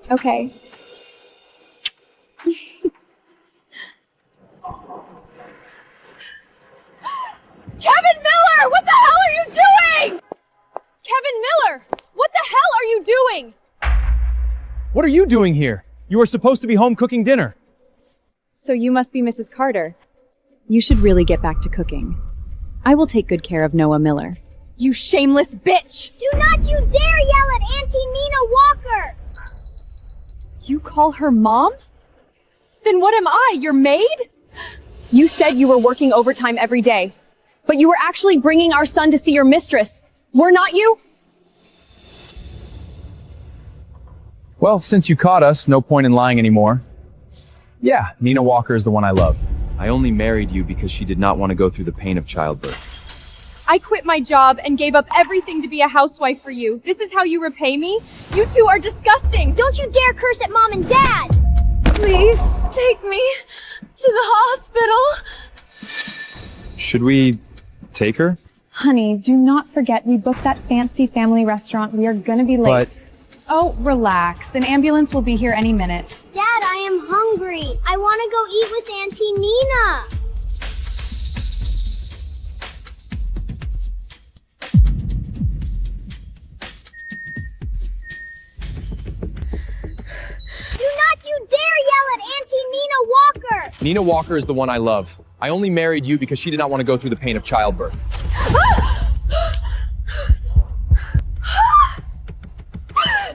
Okay. Kevin Miller! What the hell are you doing? Kevin Miller! What the hell are you doing? What are you doing here? You were supposed to be home cooking dinner. So you must be Mrs. Carter. You should really get back to cooking. I will take good care of Noah Miller. You shameless bitch! Do not you dare yell at Auntie Nina Walker! You call her mom? Then what am I, your maid? You said you were working overtime every day, but you were actually bringing our son to see your mistress. Were not you? Well, since you caught us, no point in lying anymore. Yeah, Nina Walker is the one I love. I only married you because she did not want to go through the pain of childbirth. I quit my job and gave up everything to be a housewife for you. This is how you repay me? You two are disgusting! Don't you dare curse at Mom and Dad! Please, take me to the hospital. Should we take her? Honey, do not forget we booked that fancy family restaurant. We are gonna be late. But Oh, relax. An ambulance will be here any minute. Dad, I am hungry. I want to go eat with Auntie Nina. Do not you dare yell at Auntie Nina Walker! Nina Walker is the one I love. I only married you because she did not want to go through the pain of childbirth.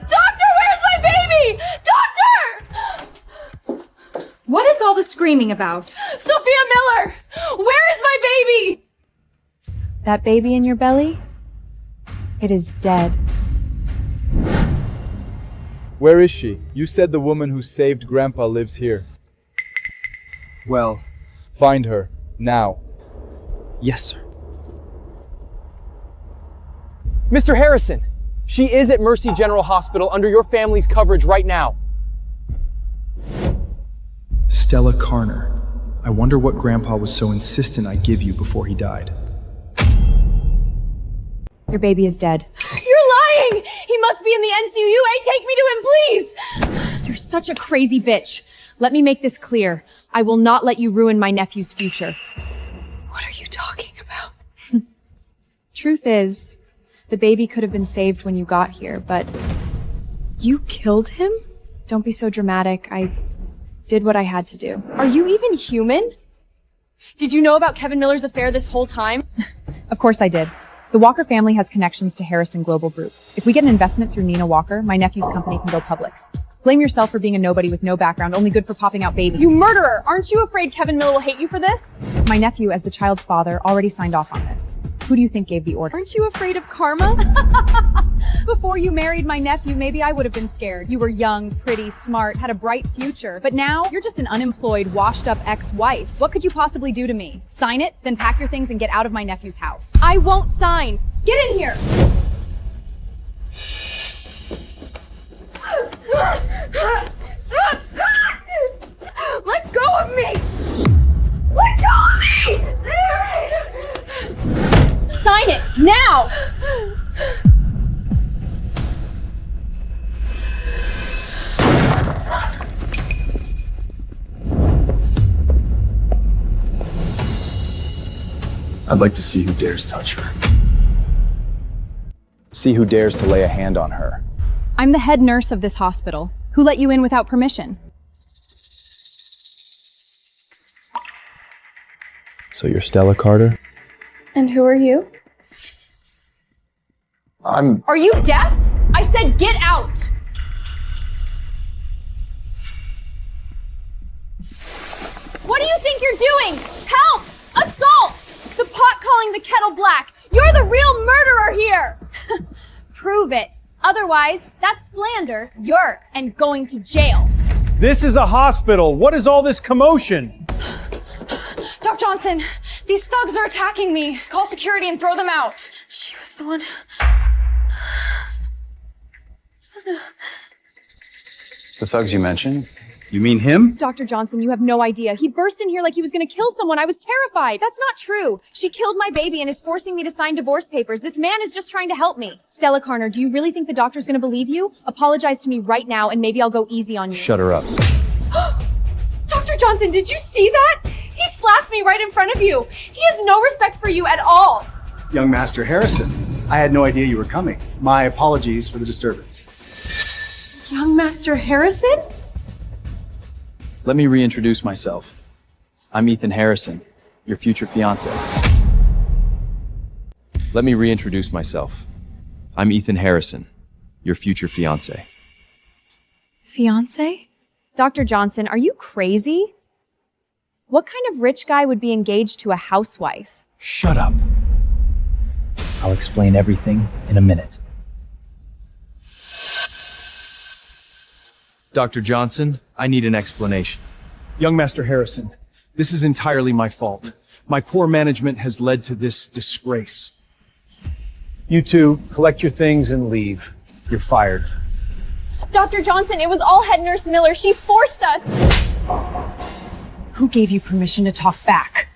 Doctor, where's my baby? Doctor! What is all the screaming about? Sophia Miller! Where is my baby? That baby in your belly? It is dead. Where is she? You said the woman who saved Grandpa lives here. Well, find her, now. Yes, sir. Mr. Harrison, she is at Mercy General Hospital under your family's coverage right now. Stella Carner. I wonder what Grandpa was so insistent I give you before he died. Your baby is dead. You're lying! He must be in the NCUA! Take me to him, please! You're such a crazy bitch. Let me make this clear. I will not let you ruin my nephew's future. What are you talking about? Truth is, the baby could have been saved when you got here, but you killed him? Don't be so dramatic. I did what I had to do. Are you even human? Did you know about Kevin Miller's affair this whole time? Of course I did. The Walker family has connections to Harrison Global Group. If we get an investment through Nina Walker, my nephew's company can go public. Blame yourself for being a nobody with no background, only good for popping out babies. You murderer! Aren't you afraid Kevin Miller will hate you for this? My nephew, as the child's father, already signed off on this. Who do you think gave the order? Aren't you afraid of karma? Before you married my nephew, maybe I would have been scared. You were young, pretty, smart, had a bright future. But now, you're just an unemployed, washed-up ex-wife. What could you possibly do to me? Sign it, then pack your things and get out of my nephew's house. I won't sign. Get in here! Let go of me! Let go of me! Sign it, now! I'd like to see who dares touch her. See who dares to lay a hand on her. I'm the head nurse of this hospital. Who let you in without permission? So you're Stella Carter? And who are you? Are you deaf? I said get out! What do you think you're doing? Help! Assault! The pot calling the kettle black. You're the real murderer here! Prove it. Otherwise, that's slander. You're and going to jail. This is a hospital. What is all this commotion? Doc Johnson, these thugs are attacking me. Call security and throw them out. She was the one. The thugs you mentioned? You mean him? Dr. Johnson, you have no idea. He burst in here like he was gonna kill someone. I was terrified. That's not true. She killed my baby and is forcing me to sign divorce papers. This man is just trying to help me. Stella Carner, do you really think the doctor's gonna believe you? Apologize to me right now and maybe I'll go easy on you. Shut her up. Dr. Johnson, did you see that? He slapped me right in front of you. He has no respect for you at all. Young Master Harrison, I had no idea you were coming. My apologies for the disturbance. Young Master Harrison? Let me reintroduce myself. I'm Ethan Harrison, your future fiancé. Let me reintroduce myself. I'm Ethan Harrison, your future fiancé. Fiancé? Dr. Johnson, are you crazy? What kind of rich guy would be engaged to a housewife? Shut up. I'll explain everything in a minute. Dr. Johnson, I need an explanation. Young Master Harrison, this is entirely my fault. My poor management has led to this disgrace. You two, collect your things and leave. You're fired. Dr. Johnson, it was all head nurse Miller. She forced us. Who gave you permission to talk back?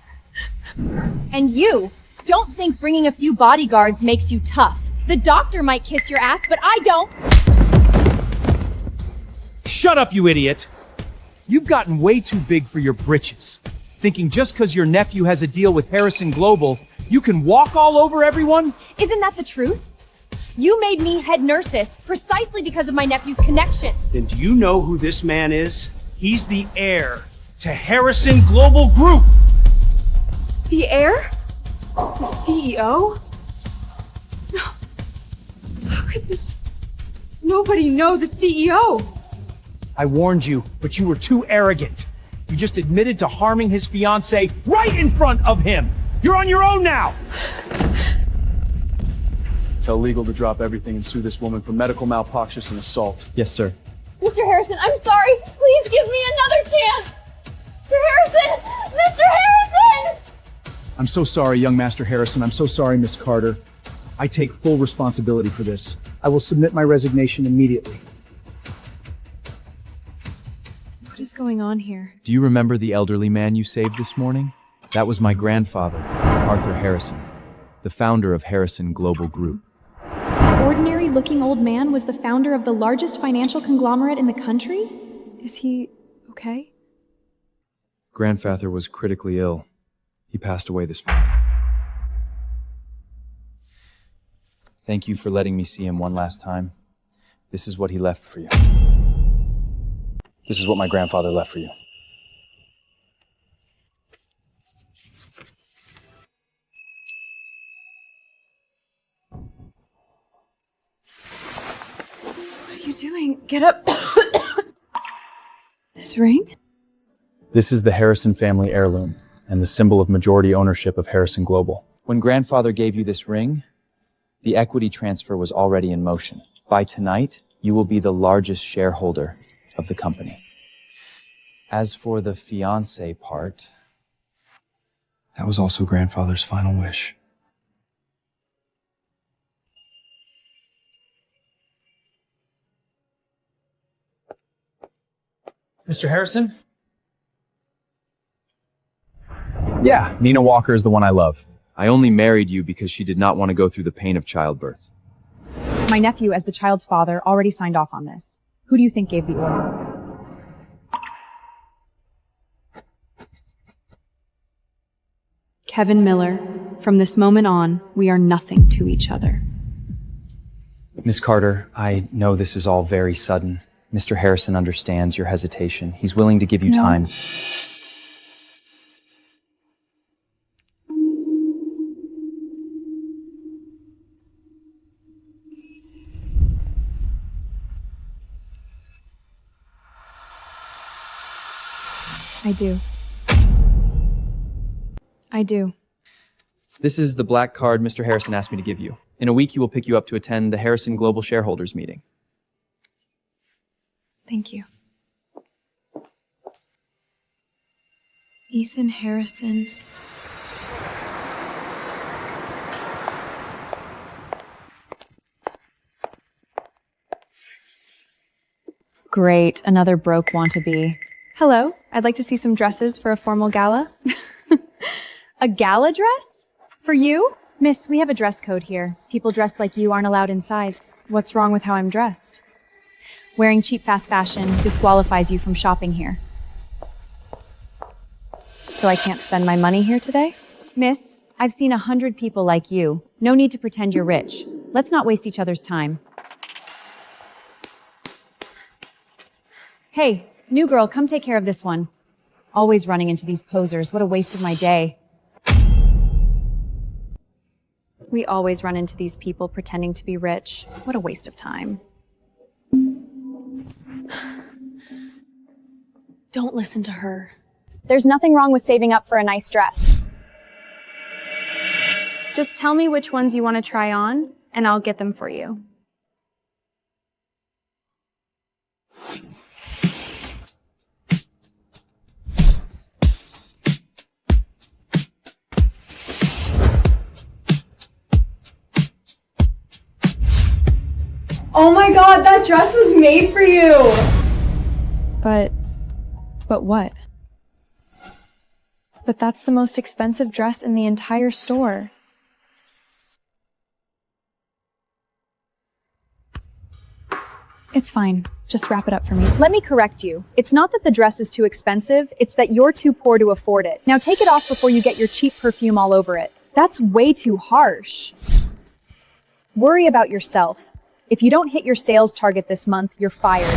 And you, don't think bringing a few bodyguards makes you tough. The doctor might kiss your ass, but I don't. Shut up, you idiot! You've gotten way too big for your britches. Thinking just because your nephew has a deal with Harrison Global, you can walk all over everyone? Isn't that the truth? You made me head nurses precisely because of my nephew's connection. Then do you know who this man is? He's the heir to Harrison Global Group. The heir? The CEO? No. How could this... Nobody know the CEO? I warned you, but you were too arrogant. You just admitted to harming his fiancée right in front of him. You're on your own now. Tell legal to drop everything and sue this woman for medical malpractice and assault. Yes, sir. Mr. Harrison, I'm sorry. Please give me another chance. Mr. Harrison! Mr. Harrison! I'm so sorry, young Master Harrison. I'm so sorry, Miss Carter. I take full responsibility for this. I will submit my resignation immediately. What is going on here? Do you remember the elderly man you saved this morning? That was my grandfather, Arthur Harrison, the founder of Harrison Global Group. An ordinary-looking old man was the founder of the largest financial conglomerate in the country? Is he okay? Grandfather was critically ill. He passed away this morning. Thank you for letting me see him one last time. This is what he left for you. This is what my grandfather left for you. What are you doing? Get up. This ring? This is the Harrison family heirloom and the symbol of majority ownership of Harrison Global. When grandfather gave you this ring, the equity transfer was already in motion. By tonight, you will be the largest shareholder of the company. As for the fiancé part, that was also grandfather's final wish. Mr. Harrison? Yeah, Nina Walker is the one I love. I only married you because she did not want to go through the pain of childbirth. My nephew, as the child's father, already signed off on this. Who do you think gave the order? Kevin Miller. From this moment on, we are nothing to each other. Miss Carter, I know this is all very sudden. Mr. Harrison understands your hesitation. He's willing to give you time. I do. I do. This is the black card Mr. Harrison asked me to give you. In a week, he will pick you up to attend the Harrison Global Shareholders Meeting. Thank you. Ethan Harrison. Great, another broke want-to-be. Hello, I'd like to see some dresses for a formal gala. A gala dress? For you? Miss, we have a dress code here. People dressed like you aren't allowed inside. What's wrong with how I'm dressed? Wearing cheap fast fashion disqualifies you from shopping here. So I can't spend my money here today? Miss, I've seen 100 people like you. No need to pretend you're rich. Let's not waste each other's time. Hey, new girl, come take care of this one. Always running into these posers. What a waste of my day. We always run into these people pretending to be rich. What a waste of time. Don't listen to her. There's nothing wrong with saving up for a nice dress. Just tell me which ones you want to try on, and I'll get them for you. Oh my god, that dress was made for you! But what? But that's the most expensive dress in the entire store. It's fine. Just wrap it up for me. Let me correct you. It's not that the dress is too expensive, it's that you're too poor to afford it. Now take it off before you get your cheap perfume all over it. That's way too harsh. Worry about yourself. If you don't hit your sales target this month, you're fired.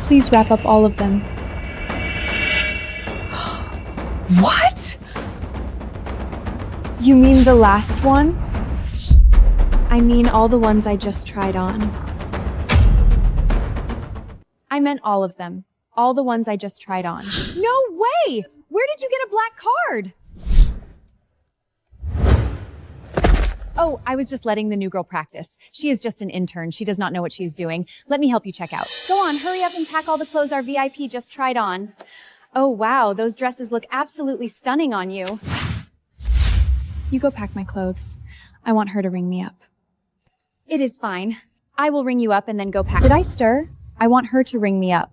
Please wrap up all of them. What? You mean the last one? I mean all the ones I just tried on. I meant all of them. All the ones I just tried on. No way! Where did you get a black card? Oh, I was just letting the new girl practice. She is just an intern. She does not know what she's doing. Let me help you check out. Go on, hurry up and pack all the clothes our VIP just tried on. Oh, wow, those dresses look absolutely stunning on you. You go pack my clothes. I want her to ring me up. It is fine. I will ring you up and then go pack. Did I stir? I want her to ring me up.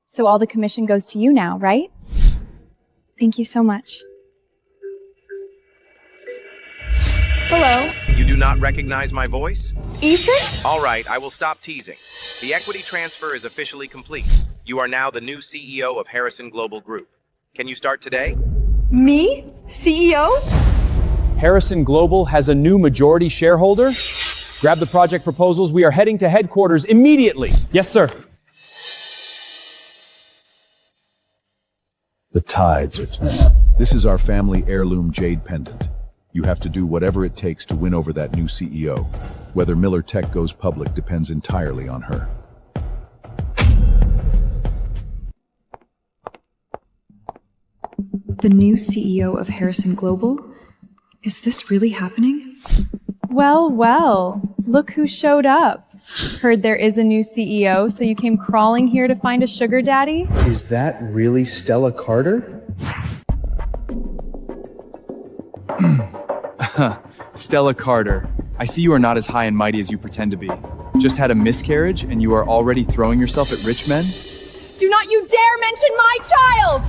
So all the commission goes to you now, right? Thank you so much. Hello? You do not recognize my voice? Ethan? All right, I will stop teasing. The equity transfer is officially complete. You are now the new CEO of Harrison Global Group. Can you start today? Me? CEO? Harrison Global has a new majority shareholder. Grab the project proposals. We are heading to headquarters immediately. Yes, sir. The tides are turning. This is our family heirloom jade pendant. You have to do whatever it takes to win over that new CEO. Whether Miller Tech goes public depends entirely on her. The new CEO of Harrison Global? Is this really happening? Well, well, look who showed up. Heard there is a new CEO, so you came crawling here to find a sugar daddy? Is that really Stella Carter? Stella Carter, I see you are not as high and mighty as you pretend to be. Just had a miscarriage and you are already throwing yourself at rich men? Do not you dare mention my child!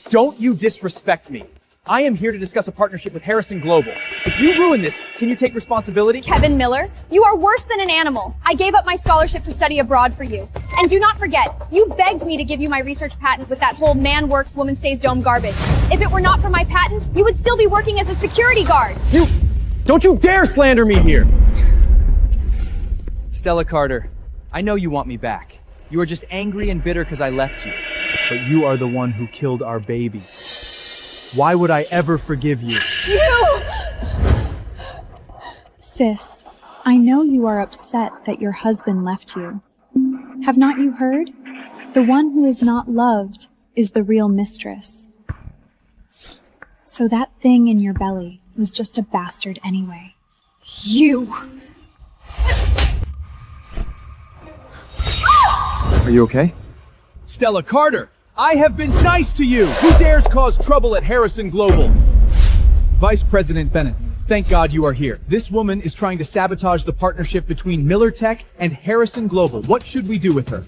Don't you disrespect me. I am here to discuss a partnership with Harrison Global. If you ruin this, can you take responsibility? Kevin Miller, you are worse than an animal. I gave up my scholarship to study abroad for you. And do not forget, you begged me to give you my research patent with that whole man works, woman stays dome garbage. If it were not for my patent, you would still be working as a security guard. Don't you dare slander me here! Stella Carter, I know you want me back. You are just angry and bitter because I left you. But you are the one who killed our baby. Why would I ever forgive you? You! Sis, I know you are upset that your husband left you. Have not you heard? The one who is not loved is the real mistress. So that thing in your belly was just a bastard anyway. You! Are you okay? Stella Carter! I have been nice to you! Who dares cause trouble at Harrison Global? Vice President Bennett, thank God you are here. This woman is trying to sabotage the partnership between Miller Tech and Harrison Global. What should we do with her?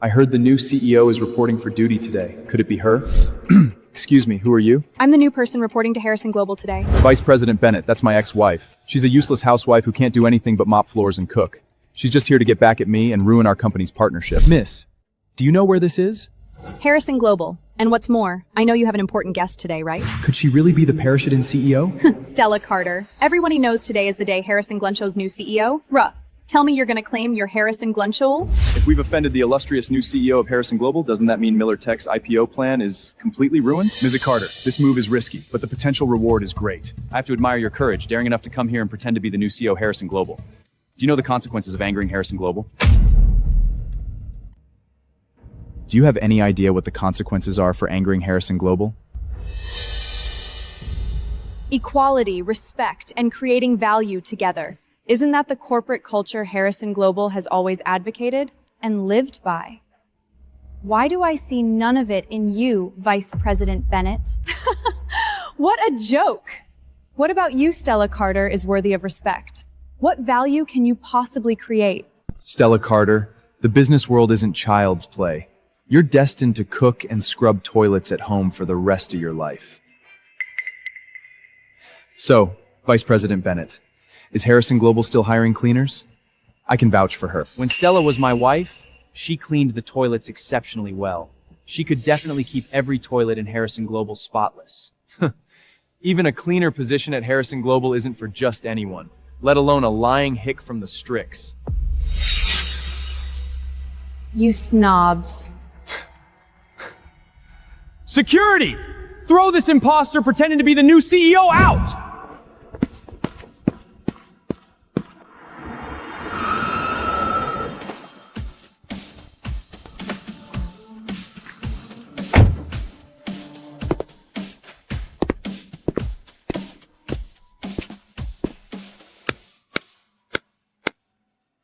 I heard the new CEO is reporting for duty today. Could it be her? Excuse me, who are you? I'm the new person reporting to Harrison Global today. Vice President Bennett, that's my ex-wife. She's a useless housewife who can't do anything but mop floors and cook. She's just here to get back at me and ruin our company's partnership. Miss, do you know where this is? Harrison Global. And what's more, I know you have an important guest today, right? Could she really be the parachuting CEO? Stella Carter. Everybody knows today is the day Harrison Glunshow's new CEO. Ruh. Tell me you're gonna claim you're Harrison Glunchow? If we've offended the illustrious new CEO of Harrison Global, doesn't that mean Miller Tech's IPO plan is completely ruined? Ms. Carter, this move is risky, but the potential reward is great. I have to admire your courage, daring enough to come here and pretend to be the new CEO of Harrison Global. Do you know the consequences of angering Harrison Global? Do you have any idea what the consequences are for angering Harrison Global? Equality, respect, and creating value together. Isn't that the corporate culture Harrison Global has always advocated and lived by? Why do I see none of it in you, Vice President Bennett? What a joke! What about you, Stella Carter, is worthy of respect? What value can you possibly create? Stella Carter, the business world isn't child's play. You're destined to cook and scrub toilets at home for the rest of your life. So, Vice President Bennett, is Harrison Global still hiring cleaners? I can vouch for her. When Stella was my wife, she cleaned the toilets exceptionally well. She could definitely keep every toilet in Harrison Global spotless. Even a cleaner position at Harrison Global isn't for just anyone, let alone a lying hick from the Strix. You snobs. Security! Throw this imposter pretending to be the new CEO out!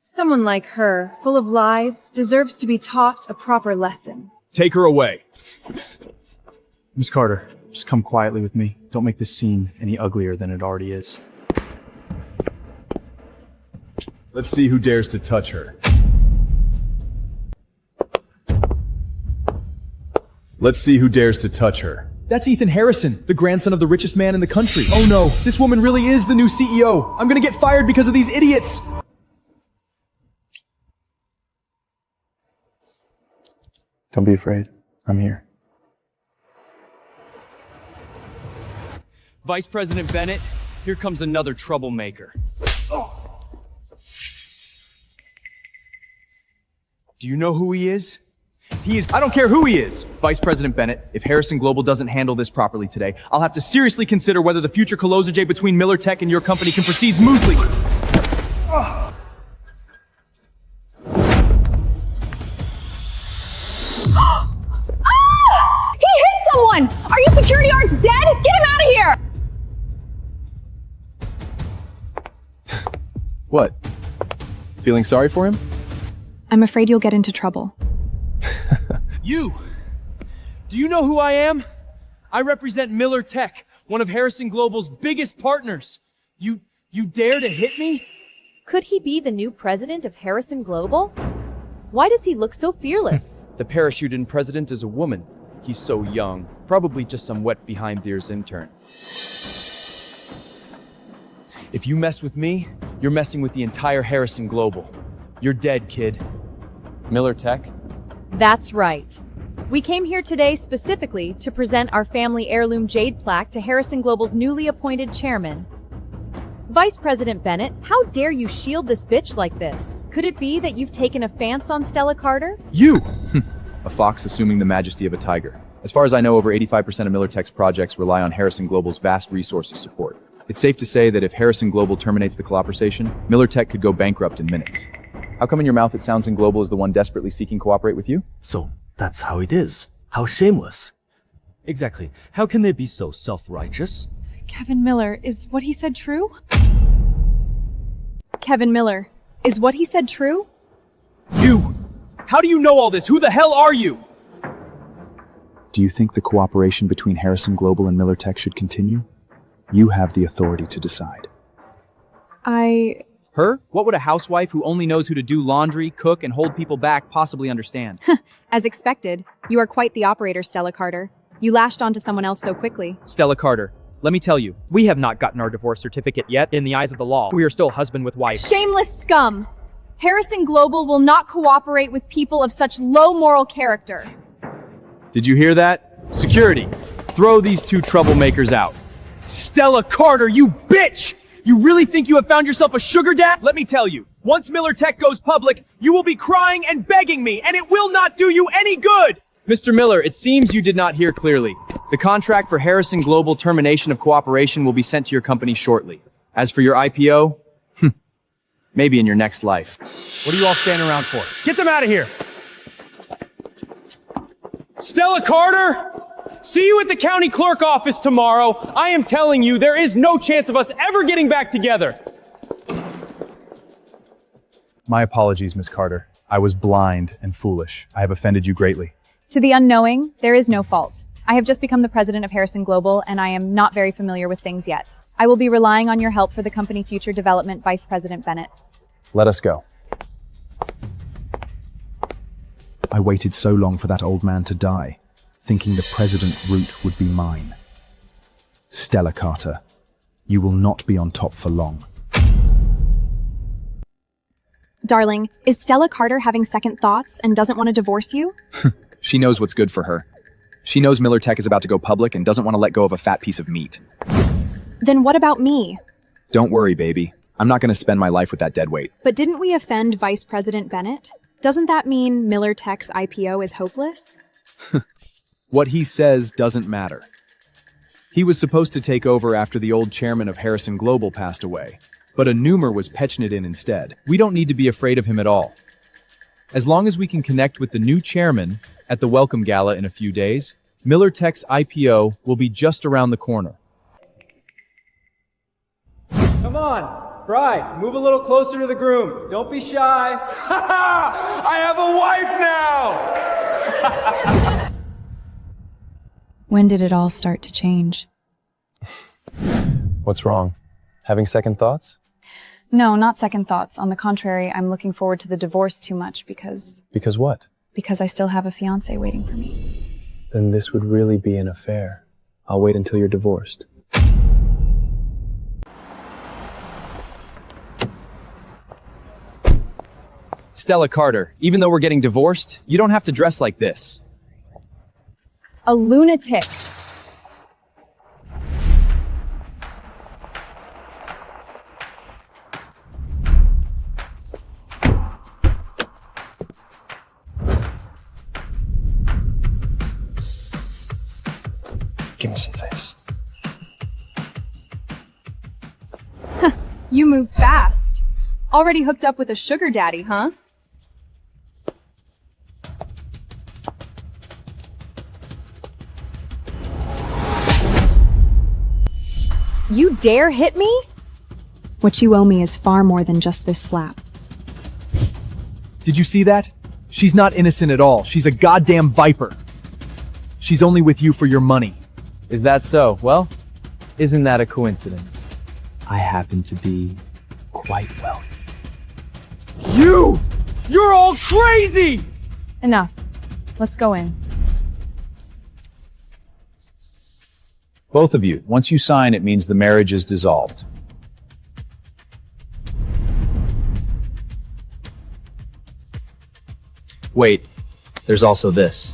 Someone like her, full of lies, deserves to be taught a proper lesson. Take her away. Miss Carter, just come quietly with me. Don't make this scene any uglier than it already is. Let's see who dares to touch her. Let's see who dares to touch her. That's Ethan Harrison, the grandson of the richest man in the country. Oh no, this woman really is the new CEO. I'm gonna get fired because of these idiots. Don't be afraid. I'm here. Vice President Bennett, here comes another troublemaker. Do you know who he is? I don't care who he is! Vice President Bennett, if Harrison Global doesn't handle this properly today, I'll have to seriously consider whether the future colosage between Miller Tech and your company can proceed smoothly. He hit someone! Are you security guards dead? Get him out of here! What? Feeling sorry for him? I'm afraid you'll get into trouble. You! Do you know who I am? I represent Miller Tech, one of Harrison Global's biggest partners. You dare to hit me? Could he be the new president of Harrison Global? Why does he look so fearless? The parachuting president is a woman. He's so young. Probably just some wet behind the ears intern. If you mess with me, you're messing with the entire Harrison Global. You're dead, kid. Miller Tech? That's right. We came here today specifically to present our family heirloom jade plaque to Harrison Global's newly appointed chairman. Vice President Bennett, how dare you shield this bitch like this? Could it be that you've taken a fancy on Stella Carter? You! A fox assuming the majesty of a tiger. As far as I know, over 85% of Miller Tech's projects rely on Harrison Global's vast resources support. It's safe to say that if Harrison Global terminates the collaboration, Miller Tech could go bankrupt in minutes. How come in your mouth it sounds in Global is the one desperately seeking cooperate with you? So that's how it is. How shameless. Exactly. How can they be so self-righteous? Kevin Miller, is what he said true? Kevin Miller, is what he said true? You! How do you know all this? Who the hell are you? Do you think the cooperation between Harrison Global and Miller Tech should continue? You have the authority to decide. Her? What would a housewife who only knows who to do laundry, cook, and hold people back possibly understand? As expected, you are quite the operator, Stella Carter. You lashed onto someone else so quickly. Stella Carter, let me tell you, we have not gotten our divorce certificate yet. In the eyes of the law, we are still husband with wife. Shameless scum! Harrison Global will not cooperate with people of such low moral character. Did you hear that? Security, throw these two troublemakers out. Stella Carter, you bitch! You really think you have found yourself a sugar dad? Let me tell you, once Miller Tech goes public, you will be crying and begging me, and it will not do you any good! Mr. Miller, it seems you did not hear clearly. The contract for Harrison Global termination of cooperation will be sent to your company shortly. As for your IPO, maybe in your next life. What are you all standing around for? Get them out of here! Stella Carter! See you at the county clerk office tomorrow. I am telling you, there is no chance of us ever getting back together. My apologies, Miss Carter. I was blind and foolish. I have offended you greatly. To the unknowing, there is no fault. I have just become the president of Harrison Global, and I am not very familiar with things yet. I will be relying on your help for the company future development, Vice President Bennett. Let us go. I waited so long for that old man to die, thinking the president route would be mine. Stella Carter, you will not be on top for long. Darling, is Stella Carter having second thoughts and doesn't want to divorce you? She knows what's good for her. She knows Miller Tech is about to go public and doesn't want to let go of a fat piece of meat. Then what about me? Don't worry, baby. I'm not going to spend my life with that deadweight. But didn't we offend Vice President Bennett? Doesn't that mean Miller Tech's IPO is hopeless? What he says doesn't matter. He was supposed to take over after the old chairman of Harrison Global passed away, but a Numer was pitching it in instead. We don't need to be afraid of him at all. As long as we can connect with the new chairman at the welcome gala in a few days, Miller Tech's IPO will be just around the corner. Come on, bride, move a little closer to the groom. Don't be shy. I have a wife now! When did it all start to change? What's wrong? Having second thoughts? No, not second thoughts. On the contrary, I'm looking forward to the divorce too much because Because what? I still have a fiancé waiting for me. Then this would really be an affair. I'll wait until you're divorced. Stella Carter, even though we're getting divorced, you don't have to dress like this. A lunatic. Give me some face. You move fast. Already hooked up with a sugar daddy, huh? You dare hit me? What you owe me is far more than just this slap. Did you see that? She's not innocent at all. She's a goddamn viper. She's only with you for your money. Is that so? Well, isn't that a coincidence? I happen to be quite wealthy. You're all crazy! Enough. Let's go in. Both of you, once you sign, it means the marriage is dissolved. Wait, there's also this.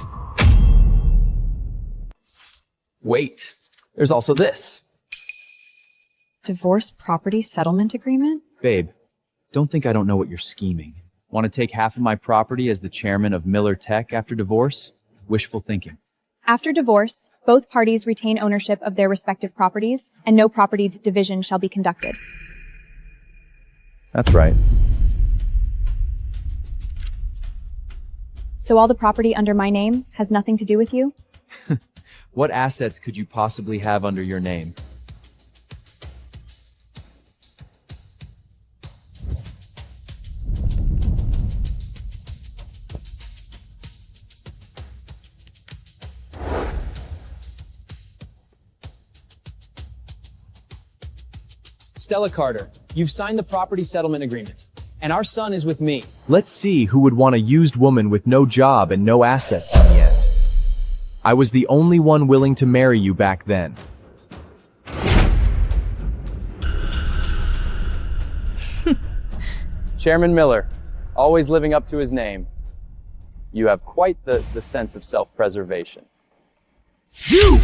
Wait, there's also this. Divorce property settlement agreement? Babe, don't think I don't know what you're scheming. Want to take half of my property as the chairman of Miller Tech after divorce? Wishful thinking. After divorce, both parties retain ownership of their respective properties, and no property division shall be conducted. That's right. So all the property under my name has nothing to do with you? What assets could you possibly have under your name? Stella Carter, you've signed the property settlement agreement, and our son is with me. Let's see who would want a used woman with no job and no assets in the end. I was the only one willing to marry you back then. Chairman Miller, always living up to his name. You have quite the sense of self-preservation. You!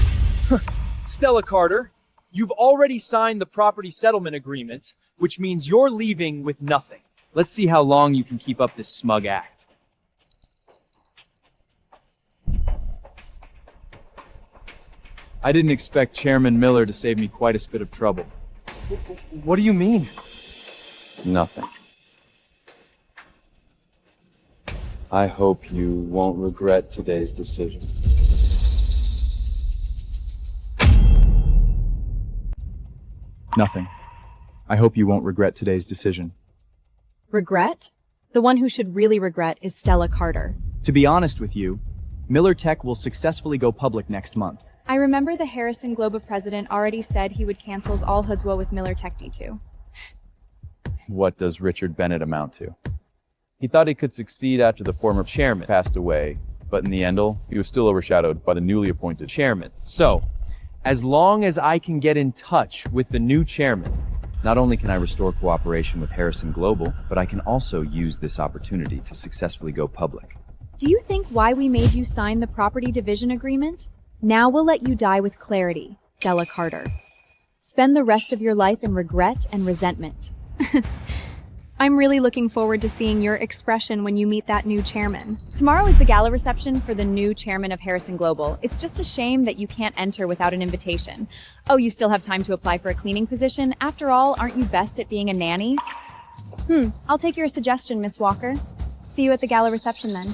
Stella Carter, you've already signed the property settlement agreement, which means you're leaving with nothing. Let's see how long you can keep up this smug act. I didn't expect Chairman Miller to save me quite a spit of trouble. What do you mean? Nothing. I hope you won't regret today's decision. Nothing. I hope you won't regret today's decision. Regret? The one who should really regret is Stella Carter. To be honest with you, Miller Tech will successfully go public next month. I remember the Harrison Globe president already said he would cancel all Hudswell with Miller Tech D2. What does Richard Bennett amount to? He thought he could succeed after the former chairman passed away, but in the end, he was still overshadowed by the newly appointed chairman. So, as long as I can get in touch with the new chairman, not only can I restore cooperation with Harrison Global, but I can also use this opportunity to successfully go public. Do you think why we made you sign the property division agreement? Now we'll let you die with clarity, Stella Carter. Spend the rest of your life in regret and resentment. I'm really looking forward to seeing your expression when you meet that new chairman. Tomorrow is the gala reception for the new chairman of Harrison Global. It's just a shame that you can't enter without an invitation. Oh, you still have time to apply for a cleaning position? After all, aren't you best at being a nanny? I'll take your suggestion, Miss Walker. See you at the gala reception then.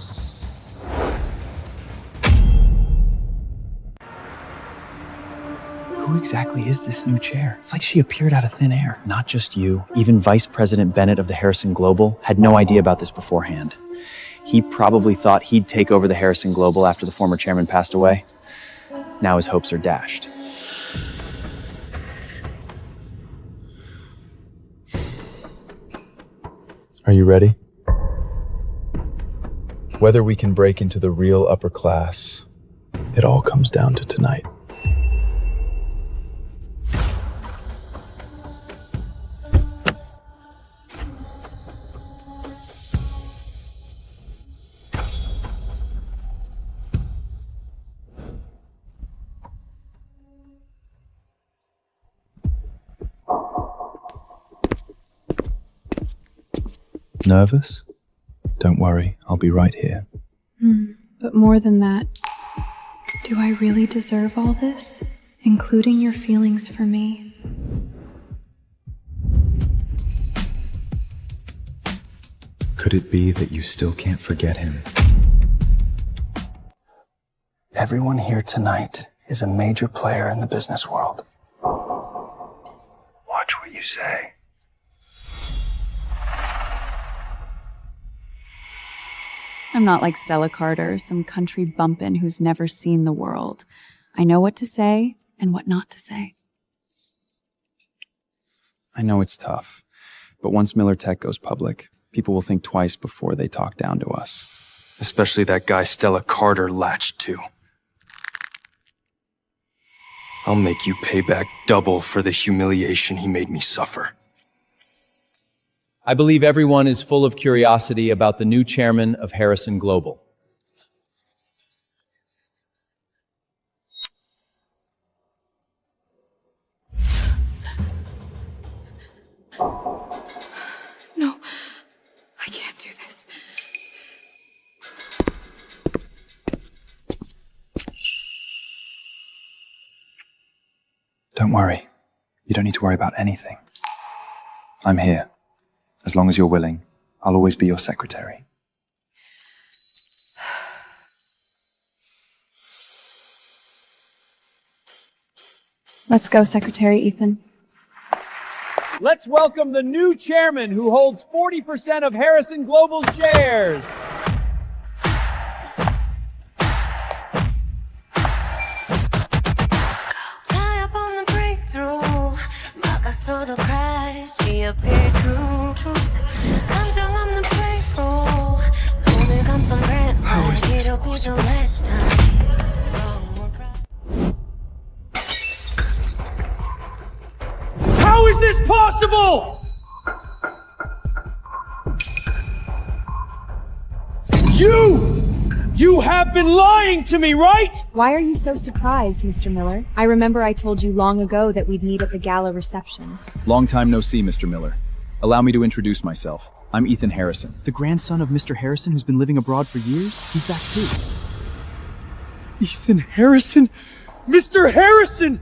Who exactly is this new chair? It's like she appeared out of thin air. Not just you, even Vice President Bennett of the Harrison Global had no idea about this beforehand. He probably thought he'd take over the Harrison Global after the former chairman passed away. Now his hopes are dashed. Are you ready? Whether we can break into the real upper class, it all comes down to tonight. Nervous? Don't worry, I'll be right here. But more than that, do I really deserve all this? Including your feelings for me? Could it be that you still can't forget him? Everyone here tonight is a major player in the business world. Watch what you say. I'm not like Stella Carter, some country bumpkin who's never seen the world. I know what to say and what not to say. I know it's tough, but once Miller Tech goes public, people will think twice before they talk down to us. Especially that guy Stella Carter latched to. I'll make you pay back double for the humiliation he made me suffer. I believe everyone is full of curiosity about the new chairman of Harrison Global. No, I can't do this. Don't worry. You don't need to worry about anything. I'm here. As long as you're willing, I'll always be your secretary. Let's go, Secretary Ethan. Let's welcome the new chairman who holds 40% of Harrison Global shares. Tie up on the breakthrough, but I saw the crash. eyes, see a pure truth. 감정 없는 playful. 오늘 감성 red. It'll be the last time. How is this possible? You have been lying to me, right? Why are you so surprised, Mr. Miller? I remember I told you long ago that we'd meet at the gala reception. Long time no see, Mr. Miller. Allow me to introduce myself. I'm Ethan Harrison, the grandson of Mr. Harrison who's been living abroad for years. He's back too. Ethan Harrison? Mr. Harrison!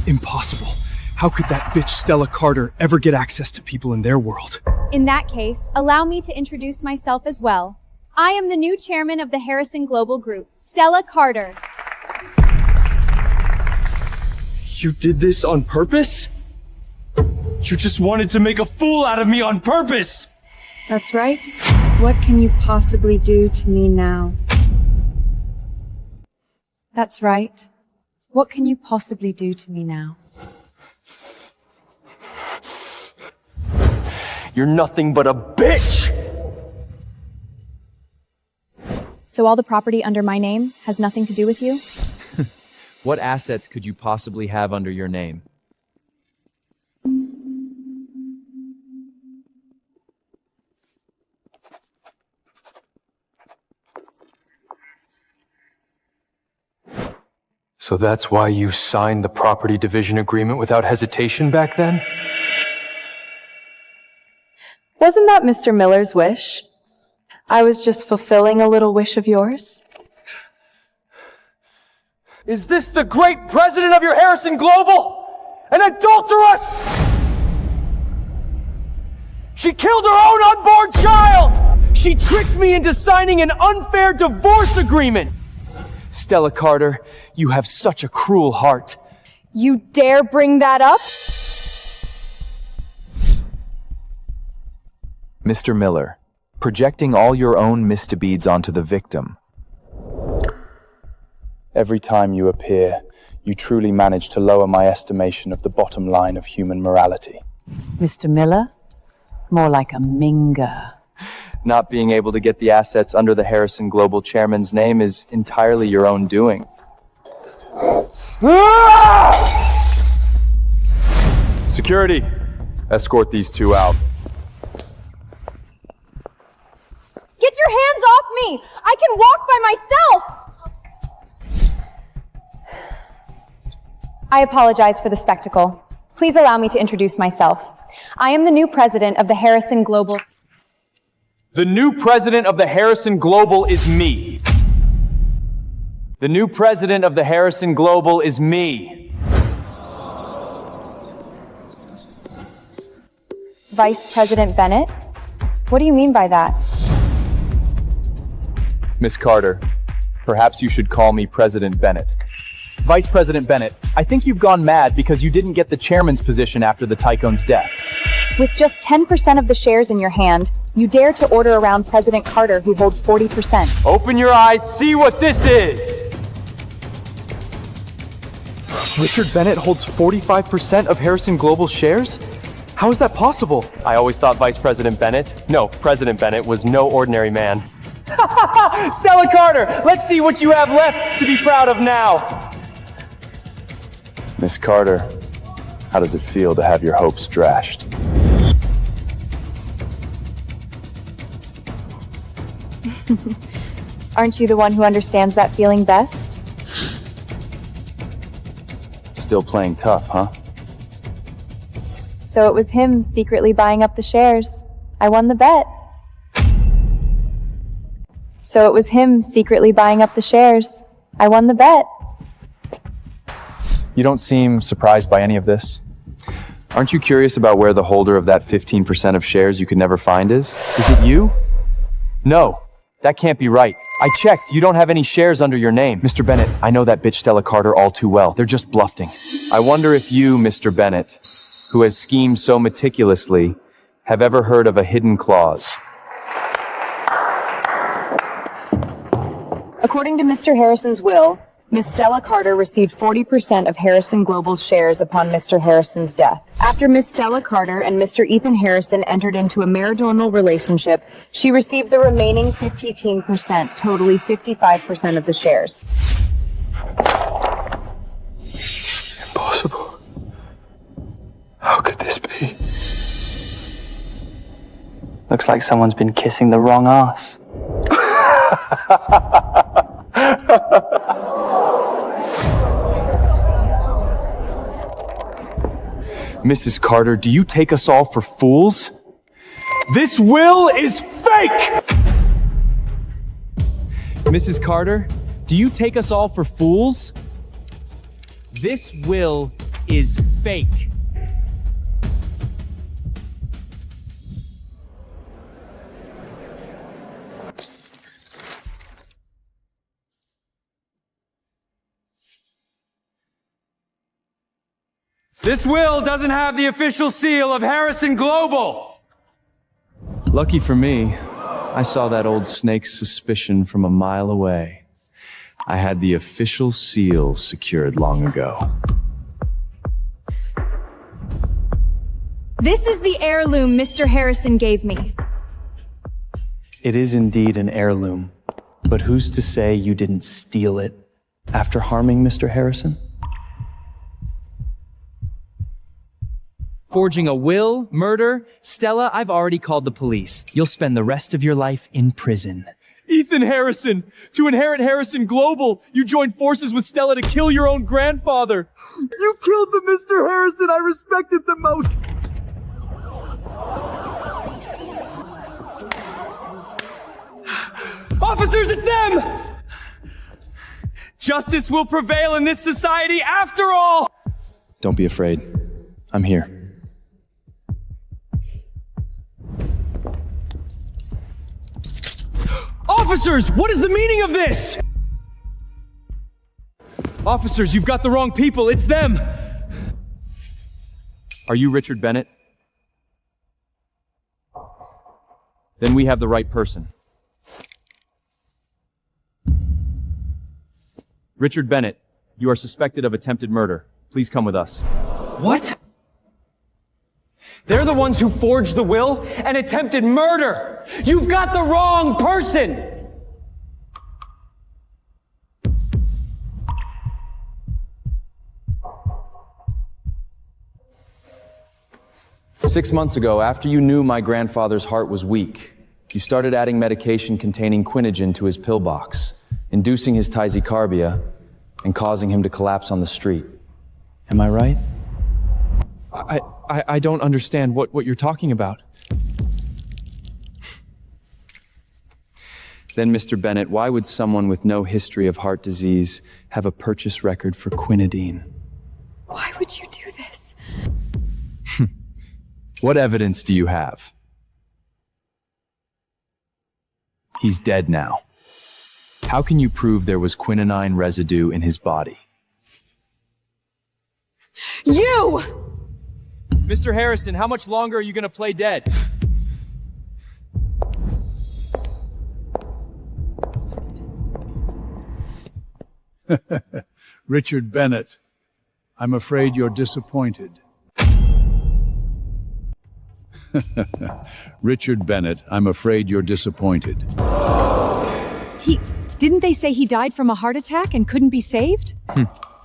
Impossible. How could that bitch Stella Carter ever get access to people in their world? In that case, allow me to introduce myself as well. I am the new chairman of the Harrison Global Group, Stella Carter. You did this on purpose? You just wanted to make a fool out of me on purpose! That's right. What can you possibly do to me now? That's right. What can you possibly do to me now? You're nothing but a bitch! So all the property under my name has nothing to do with you? What assets could you possibly have under your name? So that's why you signed the property division agreement without hesitation back then? Wasn't that Mr. Miller's wish? I was just fulfilling a little wish of yours. Is this the great president of your Harrison Global? An adulteress! She killed her own unborn child! She tricked me into signing an unfair divorce agreement! Stella Carter, you have such a cruel heart. You dare bring that up? Mr. Miller, projecting all your own misdeeds onto the victim. Every time you appear, you truly manage to lower my estimation of the bottom line of human morality. Mr. Miller? More like a minger. Not being able to get the assets under the Harrison Global chairman's name is entirely your own doing. Security, escort these two out. Get your hands off me! I can walk by myself! I apologize for the spectacle. Please allow me to introduce myself. I am the new president of the Harrison Global. The new president of the Harrison Global is me. The new president of the Harrison Global is me. Vice President Bennett? What do you mean by that? Miss Carter, perhaps you should call me President Bennett. Vice President Bennett, I think you've gone mad because you didn't get the chairman's position after the Tycoon's death. With just 10% of the shares in your hand, you dare to order around President Carter, who holds 40%. Open your eyes, see what this is! Richard Bennett holds 45% of Harrison Global shares? How is that possible? I always thought Vice President Bennett, no, President Bennett was no ordinary man. Stella Carter, let's see what you have left to be proud of now. Miss Carter, how does it feel to have your hopes dashed? Aren't you the one who understands that feeling best? Still playing tough, huh? So it was him secretly buying up the shares. I won the bet. So it was him secretly buying up the shares. I won the bet. You don't seem surprised by any of this. Aren't you curious about where the holder of that 15% of shares you could never find is? Is it you? No, that can't be right. I checked, you don't have any shares under your name. Mr. Bennett, I know that bitch Stella Carter all too well. They're just bluffing. I wonder if you, Mr. Bennett, who has schemed so meticulously, have ever heard of a hidden clause. According to Mr. Harrison's will, Miss Stella Carter received 40% of Harrison Global's shares upon Mr. Harrison's death. After Miss Stella Carter and Mr. Ethan Harrison entered into a marital relationship, she received the remaining 15%, totally 55% of the shares. Impossible. How could this be? Looks like someone's been kissing the wrong ass. Mrs. Carter, do you take us all for fools? This will is fake! Mrs. Carter, do you take us all for fools? This will is fake. This will doesn't have the official seal of Harrison Global. Lucky for me, I saw that old snake's suspicion from a mile away. I had the official seal secured long ago. This is the heirloom Mr. Harrison gave me. It is indeed an heirloom, but who's to say you didn't steal it after harming Mr. Harrison? Forging a will, murder. Stella, I've already called the police. You'll spend the rest of your life in prison. Ethan Harrison! To inherit Harrison Global, you joined forces with Stella to kill your own grandfather! You killed the Mr. Harrison I respected the most! Officers, it's them! Justice will prevail in this society after all! Don't be afraid. I'm here. Officers, what is the meaning of this? Officers, you've got the wrong people. It's them. Are you Richard Bennett? Then we have the right person. Richard Bennett, you are suspected of attempted murder. Please come with us. What? They're the ones who forged the will and attempted murder! You've got the wrong person! 6 months ago, after you knew my grandfather's heart was weak, you started adding medication containing quinogen to his pill box, inducing his tachycardia, and causing him to collapse on the street. Am I right? I don't understand what you're talking about. Then, Mr. Bennett, why would someone with no history of heart disease have a purchase record for quinidine? Why would you do this? What evidence do you have? He's dead now. How can you prove there was quinine residue in his body? You! Mr. Harrison, how much longer are you gonna play dead? Richard Bennett, I'm afraid you're disappointed. Richard Bennett, I'm afraid you're disappointed. Didn't they say he died from a heart attack and couldn't be saved?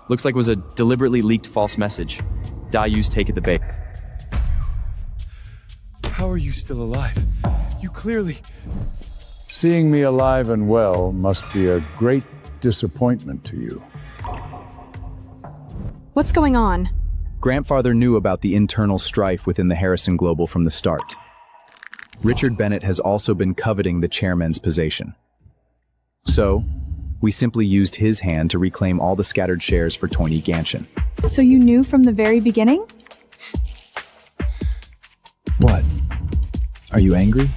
Looks like it was a deliberately leaked false message. Dayu's take at the bait. How are you still alive? You clearly... Seeing me alive and well must be a great disappointment to you. What's going on? Grandfather knew about the internal strife within the Harrison Global from the start. Richard Bennett has also been coveting the chairman's position. So, we simply used his hand to reclaim all the scattered shares for Toynee Ganshin. So you knew from the very beginning? What? Are you angry?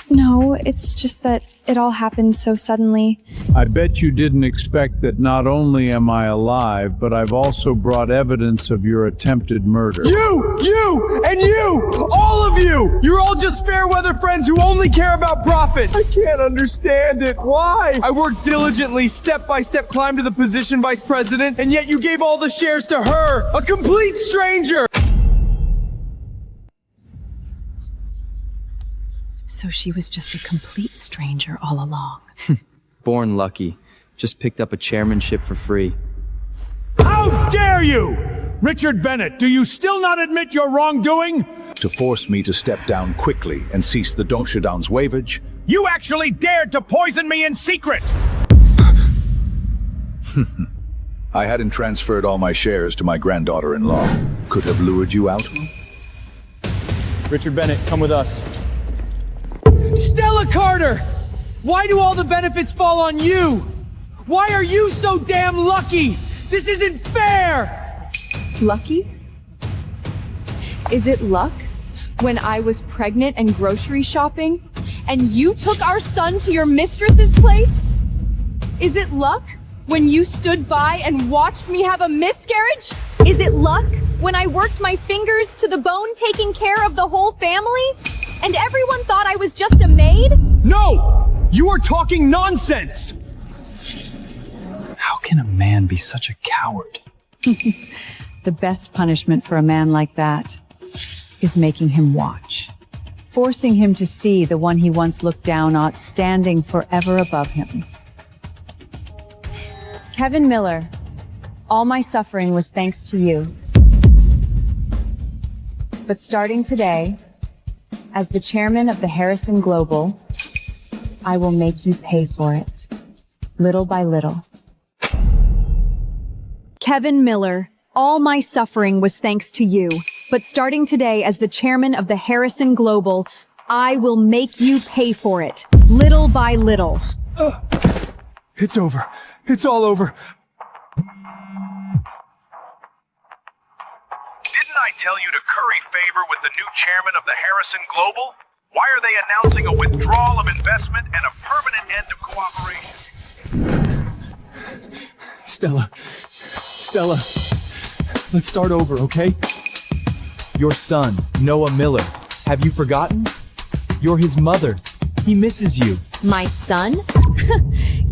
No. No, it's just that it all happened so suddenly. I bet you didn't expect that not only am I alive, but I've also brought evidence of your attempted murder. You, and you, all of you! You're all just fair weather friends who only care about profit. I can't understand it. Why? I worked diligently, step by step, climbed to the position vice president, and yet you gave all the shares to her, a complete stranger! So she was just a complete stranger all along. Born lucky. Just picked up a chairmanship for free. How dare you! Richard Bennett, do you still not admit your wrongdoing? To force me to step down quickly and cease the Donshadowns waivage. You actually dared to poison me in secret! I hadn't transferred all my shares to my granddaughter-in-law. Could have lured you out. Richard Bennett, come with us. Stella Carter! Why do all the benefits fall on you? Why are you so damn lucky? This isn't fair! Lucky? Is it luck? When I was pregnant and grocery shopping, and you took our son to your mistress's place? Is it luck? When you stood by and watched me have a miscarriage? Is it luck? When I worked my fingers to the bone taking care of the whole family? And everyone thought I was just a maid? No! You are talking nonsense! How can a man be such a coward? The best punishment for a man like that is making him watch. Forcing him to see the one he once looked down on standing forever above him. Kevin Miller, all my suffering was thanks to you. But starting today, as the chairman of the Harrison Global, I will make you pay for it, little by little. Kevin Miller, all my suffering was thanks to you. But starting today as the chairman of the Harrison Global, I will make you pay for it, little by little. It's over. It's all over. Didn't I tell you to curry favor with the new chairman of the Harrison Global? Why are they announcing a withdrawal of investment and a permanent end of cooperation? Stella, let's start over, okay? Your son, Noah Miller, have you forgotten? You're his mother. He misses you. My son?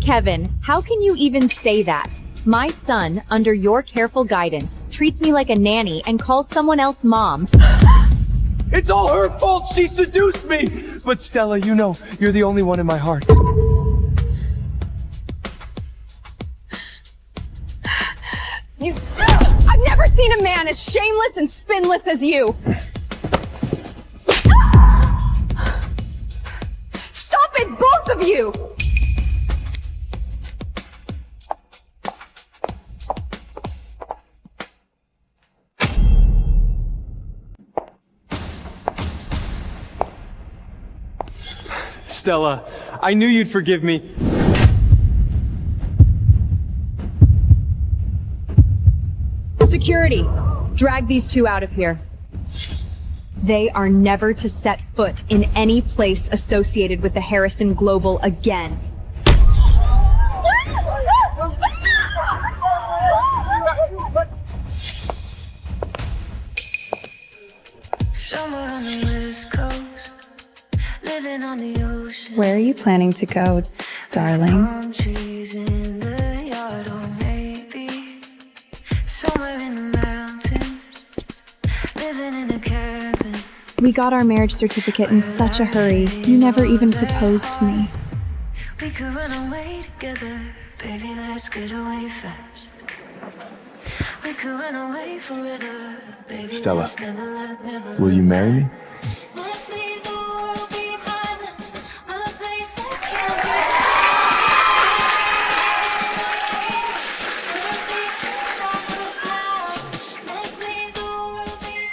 Kevin, how can you even say that? My son, under your careful guidance, treats me like a nanny and calls someone else mom. It's all her fault! She seduced me! But Stella, you know, you're the only one in my heart. I've never seen a man as shameless and spineless as you! Stop it, both of you! Stella, I knew you'd forgive me. Security, drag these two out of here. They are never to set foot in any place associated with the Harrison Global again. Somewhere on the West Coast, living on the ocean. Where are you planning to go, darling? Palm trees in the yard, or maybe somewhere in the mountains, living in a cabin. We got our marriage certificate in such a hurry. You never even proposed to me. We could run away together, baby, let's get away fast. We could run away forever, baby. Stella, let's never look, never will you marry me? Let's leave the world behind us, a place that can't be found. Nothing can stop us now. Let's leave the world behind.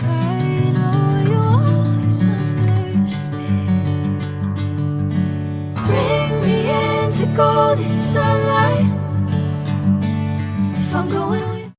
I know you always understand. Bring me into golden sunlight. If I'm going